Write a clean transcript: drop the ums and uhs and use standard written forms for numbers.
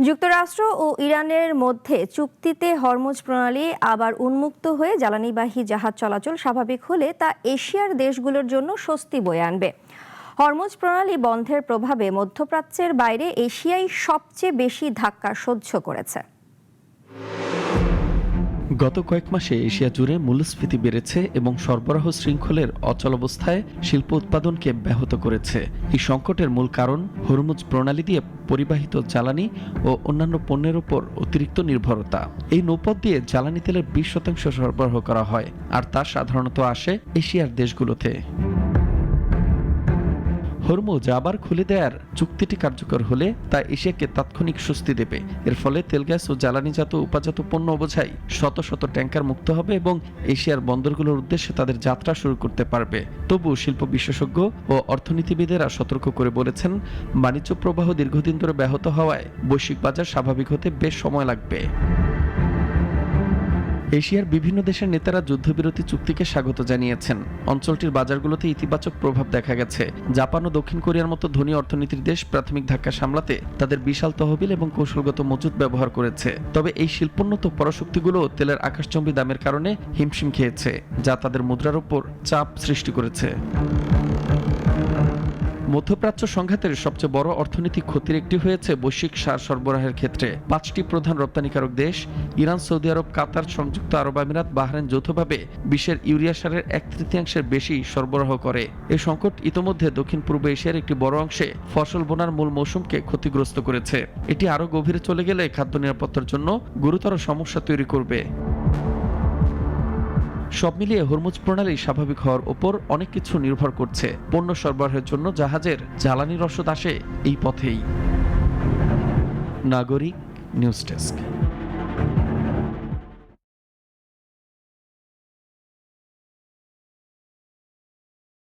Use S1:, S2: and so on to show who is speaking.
S1: যুক্তরাষ্ট্র ও ইরানের মধ্যে চুক্তিতে হরমুজ প্রণালী আবার উন্মুক্ত হয়ে জ্বালানিবাহী জাহাজ চলাচল স্বাভাবিক হলে তা এশিয়ার দেশগুলোর জন্য স্বস্তি বয়ে আনবে। হরমুজ প্রণালী বন্ধের প্রভাবে মধ্যপ্রাচ্যের বাইরে এশিয়াই সবচেয়ে বেশি ধাক্কা সহ্য করেছে।
S2: গত কয়েক মাসে এশিয়া জুড়ে মূল্যস্ফীতি বেড়েছে এবং সরবরাহ শৃঙ্খলের অচলাবস্থায় শিল্প উৎপাদনকে ব্যাহত করেছে। এই সংকটের মূল কারণ হরমুজ প্রণালী দিয়ে পরিবাহিত জ্বালানি ও অন্যান্য পণ্যের উপর অতিরিক্ত নির্ভরতা। এই নৌপথ দিয়ে জ্বালানি তেলের 20% সরবরাহ করা হয়, আর তা সাধারণত আসে এশিয়ার দেশগুলোতে। হরমুজ আবার খুলে দেওয়ার চুক্তিটি কার্যকর হলে তা এশিয়াকে তাৎক্ষণিক স্বস্তি দেবে। এর ফলে তেল গ্যাস ও জ্বালানিজাত উপজাত পণ্য বোঝাই শত শত ট্যাঙ্কার মুক্ত হবে এবং এশিয়ার বন্দরগুলোর উদ্দেশ্যে তাদের যাত্রা শুরু করতে পারবে। তবু শিল্প বিশেষজ্ঞ ও অর্থনীতিবিদেরা সতর্ক করে বলেছেন, বাণিজ্য প্রবাহ দীর্ঘদিন ধরে ব্যাহত হওয়ায় বৈশ্বিক বাজার স্বাভাবিক হতে বেশ সময় লাগবে। এশিয়ার বিভিন্ন দেশের নেতারা যুদ্ধবিরতি চুক্তিকে স্বাগত জানিয়েছেন। অঞ্চলটির বাজারগুলোতে ইতিবাচক প্রভাব দেখা গেছে। জাপান ও দক্ষিণ কোরিয়ার মতো ধনী অর্থনীতির দেশ প্রাথমিক ধাক্কা সামলাতে তাদের বিশাল তহবিল এবং কৌশলগত মজুদ ব্যবহার করেছে। তবে এই শিল্পোন্নত পরাশক্তিগুলো তেলের আকাশচম্বী দামের কারণে হিমশিম খেয়েছে, যা তাদের মুদ্রার উপর চাপ সৃষ্টি করেছে। মধ্যপ্রাচ্য সংঘাতের সবচেয়ে বড় অর্থনৈতিক ক্ষতির একটি হয়েছে বৈশ্বিক সার সরবরাহের ক্ষেত্রে। 5টি প্রধান রপ্তানিকারক দেশ ইরান, সৌদি আরব, কাতার, সংযুক্ত আরব আমিরাত, বাহরাইন যৌথভাবে বিশ্বের ইউরিয়া সারের 1/3 বেশি সরবরাহ করে। এই সংকট ইতোমধ্যে দক্ষিণ পূর্ব এশিয়ার একটি বড় অংশে ফসল বোনার মূল মৌসুমকে ক্ষতিগ্রস্ত করেছে। এটি আরও গভীরে চলে গেলে খাদ্য নিরাপত্তার জন্য গুরুতর সমস্যা তৈরি করবে। সব মিলিয়ে হরমুজ প্রণালী স্বাভাবিক হওয়ার ওপর অনেক কিছু নির্ভর করছে। পণ্য সরবরাহের জন্য জাহাজের জ্বালানি রসদ আসে এই পথেই। নাগরিক নিউজ ডেস্ক।